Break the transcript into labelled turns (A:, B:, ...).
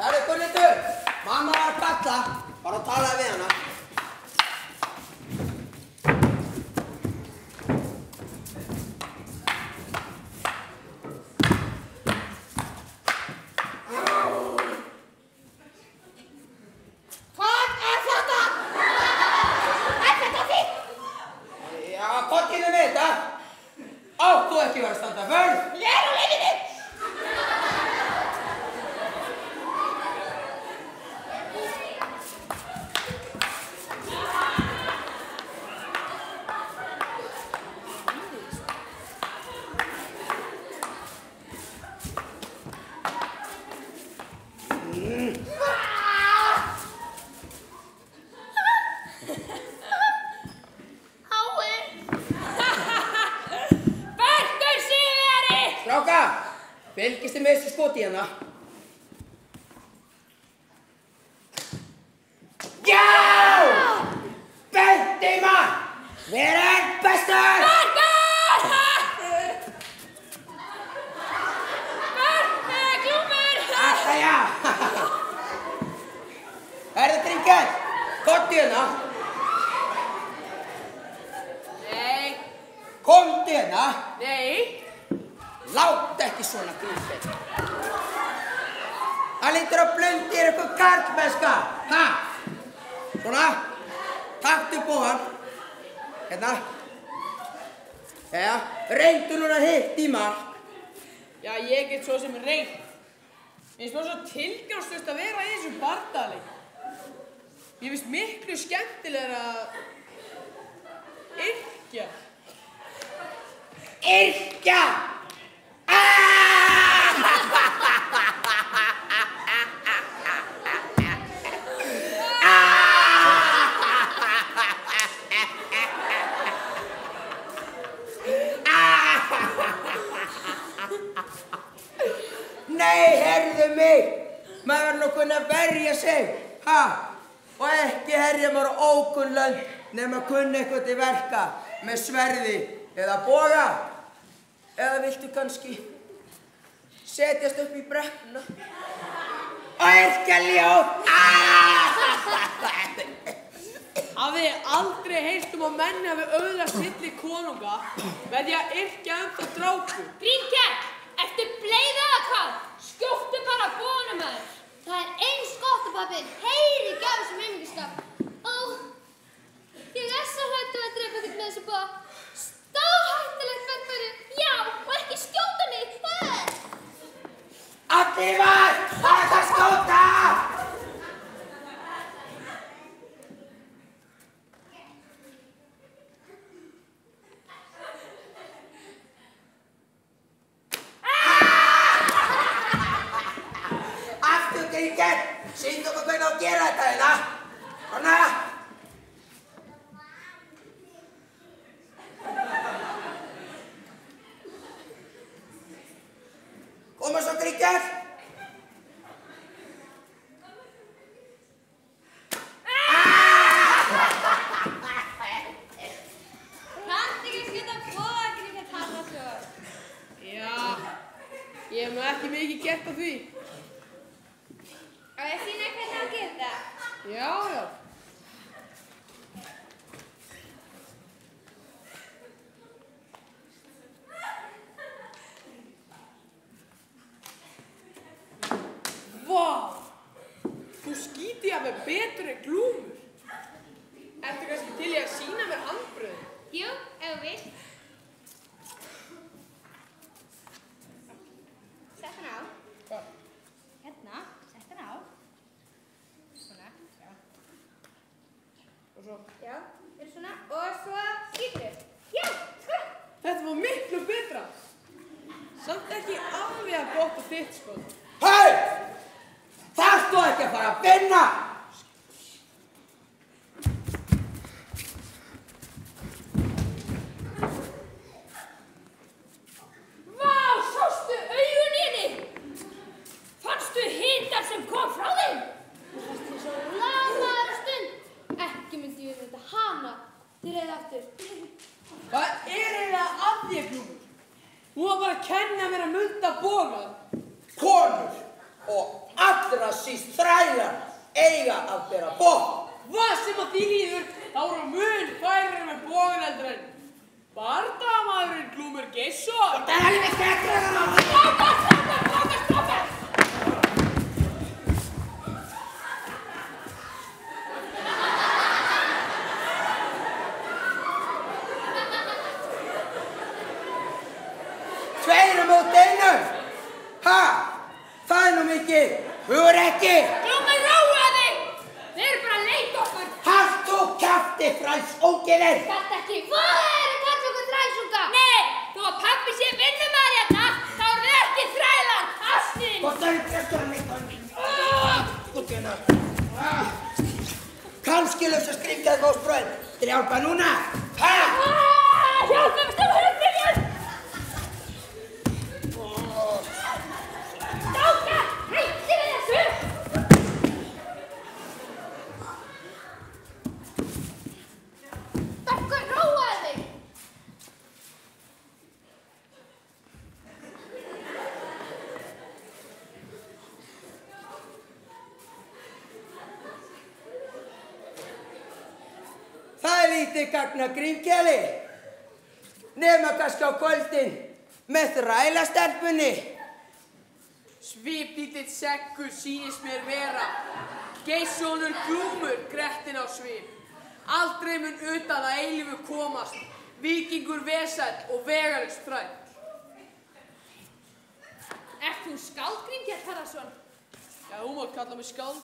A: Herru Gunnhildur, mamma var að kalla, bara að tala við hana.
B: Hvað er þetta? Er þetta þitt?
A: Já, hvað kynum við þetta? Átt þú ekki verið að standa vörð?
B: Ég er á leiðinni!
A: Fylgist þið með þessu skoti hérna? Já! Benti maður! Hver er bestur?
B: Bergur! Glúmur!
A: Alltaf já! Herðu drengur, komdu hérna.
B: Nei.
A: Komdu hérna.
B: Nei.
A: Lát ekki svona Grímsteinn. Það lítur að blundi ykkur karlmennska. Ha? Svona. Taktu bóðan. Hérna. Jæja, reyndu núna hitt í mark.
B: Já, ég get svo sem reynt. Mér finnst svo tilgangslaust að vera í þessum bardagaleik. Mér finnst miklu skemmtilegra að yrkja.
A: Yrkja! Nei, herðu mig, maður verður nú kunna að verja sig, ha? Og ekki herja maður ókunnlönd nema að kunna eitthvað til verka með sverði eða boga. Eða viltu kannski setjast upp í brekkuna og yrkja ljóð?
B: Hafið þið aldrei heyrt að menn hafi öðlast milli konunga með því að yrkja það drápu?
C: Grímkell, ertu bleið eða hvað? Skjóttu bara bónum maður. Það er eins gott að pappinn heyri ekki af þessum heimingiskap. Ó, ég er svo hræddur að drepa þig með þessu bóð. Stórhættulegt verðmæri. Já, og ekki skjóta mig.
A: Allir var, það er að skjóta! Aftur Grímkell, sýndu okkur hvernig að gera þetta hérna. Svona. Koma svo Grímkell.
C: Kanntu ekki skjóta bóða, Grímkell Harðarsson?
B: Já, ég hef nú ekki mikið gert af því.
C: Á ég að sýna hvernig hann gerir þetta?
B: Já, já. Vá! Þú skýti að með betur en Glúmur. Ertu kannski til í að sýna mér handbröðin?
C: Jú, ef þú vilt. Sett hann á.
B: Hvað?
C: Hérna, sett hann á. Svona, já.
B: Og svo?
C: Já, er svona. Og svo skýtur. Já, sko.
B: Þetta var miklu betra. Samt ekki alveg að gott og þitt, sko.
A: Hei! Þarft þú ekki að fara að vinna?
C: Vá, sástu augun í henni? Fannstu hitar sem kom frá þeim? Þú fannst því svo lamaður stund. Ekki myndi ég þetta hana til reyða aftur.
B: Hvað er eiginlega að þér, Glúmur? Þú var bara að kenna mér að munda bogan.
A: Konur og allra síst þrælar eiga að bera bók.
B: Hvað sem að því líður, þá eru mun færri með bógan heldur en bardagamaðurinn Glúmur Geirsson.
A: Það er alveg skekkur.
C: Strákar!
A: Tveir á móti einum. Ha? Það er nú mikið. Hugur ekki.
C: Glúmur, róa þig! Þeir eru bara að leika okkur.
A: Halt þú kjafti, frælsóngiðir.
C: Galt ekki. Hvað er að kalla okkur þrælsunga? Nei, þó að pabbi sé vinnumæður hérna, þá eru þið ekki þrælar. Ástin!
A: Hvort það er prestur að leika skútuna. Kannski löfst að skringaði góðsbröð. Til hjálpa núna. Ha?
C: Hjálpum, stofnum höfnirjum! Strákar, hætti við þessu! Bergur, róaðu þig!
A: Það er lítið gagna grímkeli. Nema kannski á kvöldin með þrælastelpunni.
B: Svipdýtill seggur sýnist mér vera. Geirssonur Glúmur grettin á svip. Aldrei mun utan að eilífu komast. Víkingur vesæll og vegarins þræll.
C: Ert þú skáld, Grímkell Harðarson?
B: Já, þú mátt kalla mig skáld.